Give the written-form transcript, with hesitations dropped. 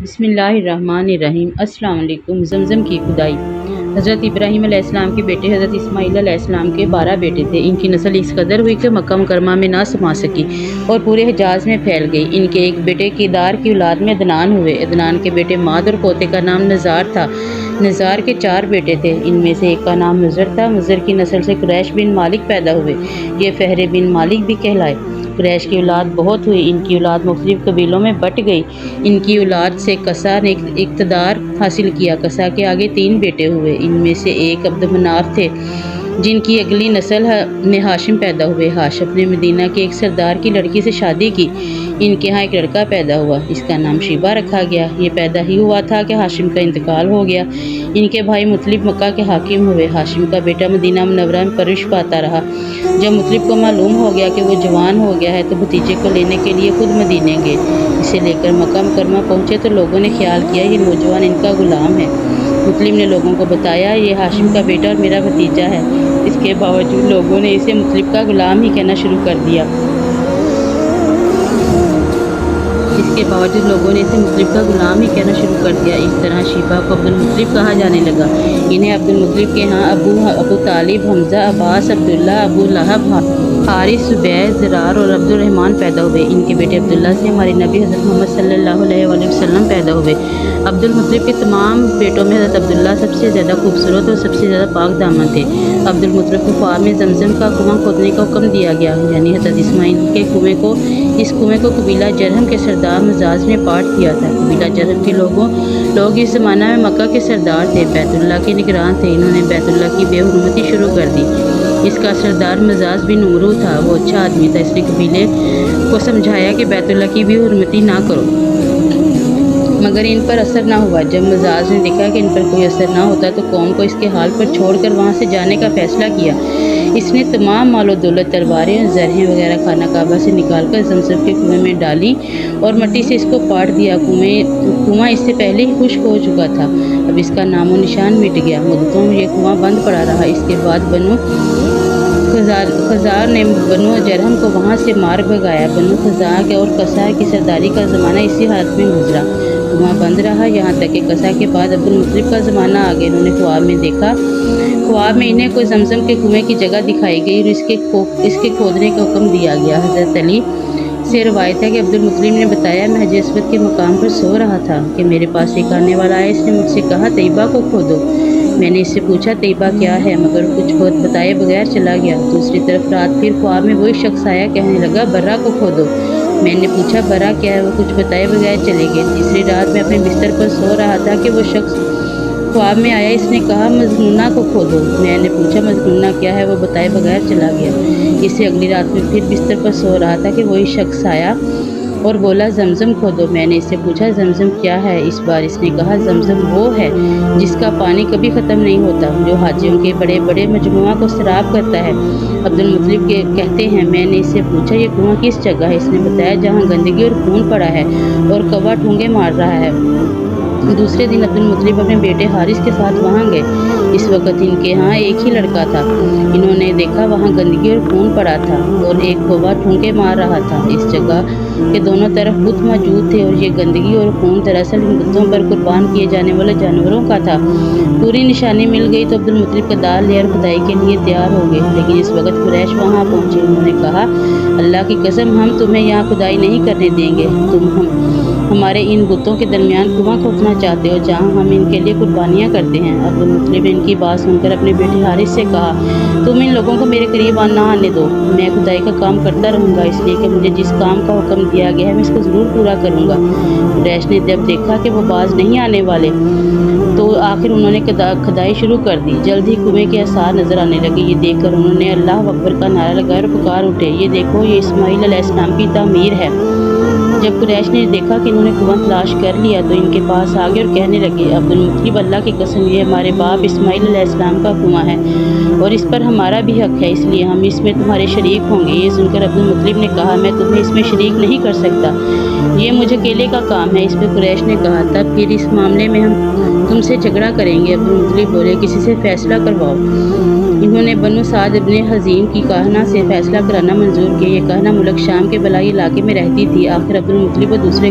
بسم اللہ الرحمن الرحیم۔ السلام علیکم۔ زمزم کی کھدائی۔ حضرت ابراہیم علیہ السلام کے بیٹے حضرت اسماعیل علیہ السلام کے 12 بیٹے تھے۔ ان کی نسل اس قدر ہوئی کہ مکہ مکرمہ میں نہ سما سکی اور پورے حجاز میں پھیل گئی۔ ان کے ایک بیٹے کیدار کی اولاد میں عدنان ہوئے۔ عدنان کے بیٹے ماد اور پوتے کا نام نزار تھا۔ نزار کے 4 بیٹے تھے، ان میں سے ایک کا نام مضر تھا۔ مضر کی نسل سے قریش بن مالک پیدا ہوئے، یہ فہر بن مالک بھی کہلائے۔ قریش کی اولاد بہت ہوئی، ان کی اولاد مختلف قبیلوں میں بٹ گئی۔ ان کی اولاد سے کسا نے اقتدار حاصل کیا۔ کسا کے آگے 3 بیٹے ہوئے، ان میں سے ایک عبد مناف تھے، جن کی اگلی نسل میں ہاشم پیدا ہوئے۔ ہاشم نے مدینہ کے ایک سردار کی لڑکی سے شادی کی۔ ان کے ہاں ایک لڑکا پیدا ہوا، اس کا نام شیبہ رکھا گیا۔ یہ پیدا ہی ہوا تھا کہ ہاشم کا انتقال ہو گیا۔ ان کے بھائی مطلب مکہ کے حاکم ہوئے۔ ہاشم کا بیٹا مدینہ منورہ میں پرورش پاتا رہا۔ جب مطلب کو معلوم ہو گیا کہ وہ جوان ہو گیا ہے تو بھتیجے کو لینے کے لیے خود مدینے گئے۔ اسے لے کر مکہ مکرمہ پہنچے تو لوگوں نے خیال کیا یہ نوجوان ان کا غلام ہے۔ مطلب نے لوگوں کو بتایا یہ ہاشم کا بیٹا اور میرا بھتیجا ہے۔ اس کے باوجود لوگوں نے اسے مطلب کا غلام ہی کہنا شروع کر دیا۔ اس طرح شیبہ کو عبد المطلب کہا جانے لگا۔ انہیں عبد المطلب کے ہاں ابو طالب، حمزہ، عباس، عبداللہ، ابو لہب، حارث، زبیر، زرار اور عبد الرحمن پیدا ہوئے۔ ان کے بیٹے عبداللہ سے ہمارے نبی حضرت محمد صلی اللہ علیہ وآلہ وسلم پیدا ہوئے۔ عبد المطلب کے تمام بیٹوں میں حضرت عبداللہ سب سے زیادہ خوبصورت اور سب سے زیادہ پاک دامن تھے۔ عبد المطلب کو خواب میں زمزم کا کنواں کھودنے کا حکم دیا گیا، یعنی حضرت اسماعیل کے اس کنویں کو قبیلہ جرہم کے سردار مزاج نے پاٹ کیا تھا۔ قبیلہ جرہم کے لوگ اس زمانہ میں مکہ کے سردار تھے، بیت اللہ کے نگران تھے۔ انہوں نے بیت اللہ کی بے حرمتی شروع کر دی۔ اس کا سردار مزاج بن عمرو تھا، وہ اچھا آدمی تھا، اس نے قبیلے کو سمجھایا کہ بیت اللہ کی بے حرمتی نہ کرو، مگر ان پر اثر نہ ہوا۔ جب مزاج نے دیکھا کہ ان پر کوئی اثر نہ ہوتا تو قوم کو اس کے حال پر چھوڑ کر وہاں سے جانے کا فیصلہ کیا۔ اس نے تمام مال و دولت، تلواریں اور زرہیں وغیرہ خانہ کعبہ سے نکال کر زمزم کے کنویں میں ڈالی اور مٹی سے اس کو پاٹ دیا۔ کنواں اس سے پہلے ہی خشک ہو چکا تھا، اب اس کا نام و نشان مٹ گیا۔ مدتوں یہ کنواں بند پڑا رہا۔ اس کے بعد بنو خزار نے بنو جرہم کو وہاں سے مار بھگایا۔ بنو خزار اور کسا کی سرداری کا زمانہ اسی حالت میں گزرا، کنواں بند رہا، یہاں تک کہ کسا کے بعد عبد المطلب کا زمانہ آ گیا۔ انہوں نے خواب میں دیکھا، خواب میں انہیں کوئی زمزم کے کنویں کی جگہ دکھائی گئی اور اس کے کھودنے کا حکم دیا گیا۔ حضرت علی سے روایت ہے کہ عبد المطلب نے بتایا میں حجر اسود کے مقام پر سو رہا تھا کہ میرے پاس ایک آنے والا آیا، اس نے مجھ سے کہا طیبہ کو کھودو۔ میں نے اس سے پوچھا طیبہ کیا ہے، مگر کچھ بتائے بغیر چلا گیا۔ دوسری طرف رات پھر خواب میں وہی شخص آیا، کہنے لگا برا کو کھودو۔ میں نے پوچھا برا کیا ہے، وہ کچھ بتائے بغیر چلے گئے۔ تیسری رات میں اپنے بستر پر سو رہا تھا کہ وہ شخص خواب میں آیا، اس نے کہا مجنونہ کو کھودو۔ میں نے پوچھا مجنونہ کیا ہے، وہ بتائے بغیر چلا گیا۔ اس سے اگلی رات میں پھر بستر پر سو رہا تھا کہ وہی شخص آیا اور بولا زمزم کھودو۔ میں نے اس سے پوچھا زمزم کیا ہے، اس بار اس نے کہا زمزم وہ ہے جس کا پانی کبھی ختم نہیں ہوتا، جو حاجیوں کے بڑے بڑے مجموعہ کو سیراب کرتا ہے۔ عبد المطلب کہتے ہیں میں نے اس سے پوچھا یہ کنواں کس جگہ ہے، اس نے بتایا جہاں گندگی اور خون پڑا ہے اور کوا ٹھونگے مار رہا ہے۔ دوسرے دن عبد المطلب اپنے بیٹے حارث کے ساتھ وہاں گئے۔ اس وقت ان کے ہاں ایک ہی لڑکا تھا۔ انہوں نے دیکھا وہاں گندگی اور خون پڑا تھا اور ایک کوا ٹھونکے مار رہا تھا۔ اس جگہ کے دونوں طرف بت موجود تھے اور یہ گندگی اور خون دراصل ان بتوں پر قربان کیے جانے والے جانوروں کا تھا۔ پوری نشانی مل گئی تو عبد المطلب کا دار لے اور کھدائی کے لیے تیار ہو گئے، لیکن اس وقت قریش وہاں پہنچے۔ انہوں نے کہا اللہ کی قسم ہم تمہیں یہاں کھدائی نہیں کرنے دیں گے، تم ہمارے ان بتوں کے درمیان کنواں کھودنا چاہتے ہو جہاں ہم ان کے لیے قربانیاں کرتے ہیں۔ عبد المطلب نے ان کی بات سن کر اپنے بیٹے حارث سے کہا تم ان لوگوں کو میرے قریب نہ آنے دو، میں کھدائی کا کام کرتا رہوں گا، اس لیے کہ مجھے جس کام کا حکم دیا گیا ہے میں اس کو ضرور پورا کروں گا۔ قریش نے جب دیکھا کہ وہ باز نہیں آنے والے تو آخر انہوں نے کھدائی شروع کر دی۔ جلد ہی کنویں کے آثار نظر آنے لگے، یہ دیکھ کر انہوں نے اللہ اکبر کا نعرہ لگایا اور پکار اٹھے یہ دیکھو یہ اسماعیل علیہ السلام کی تعمیر ہے۔ جب قریش نے دیکھا کہ انہوں نے کنواں تلاش کر لیا تو ان کے پاس آگے اور کہنے لگے عبد المطلب اللہ کی قسم یہ ہمارے باپ اسماعیل علیہ السلام کا کنواں ہے اور اس پر ہمارا بھی حق ہے، اس لیے ہم اس میں تمہارے شریک ہوں گے۔ یہ سن کر عبد المطلب نے کہا میں تمہیں اس میں شریک نہیں کر سکتا، یہ مجھے اکیلے کا کام ہے۔ اس پہ قریش نے کہا تب پھر اس معاملے میں ہم تم سے جھگڑا کریں گے۔ عبد المطلب بولے کسی سے فیصلہ کرواؤ۔ انہوں نے بنو سعد ابن حزیم کی کاہنہ سے فیصلہ کرانا منظور کیا۔ یہ کاہنہ ملک شام کے بلائی علاقے میں رہتی تھی۔ آخر عبد المطلب اور دوسرے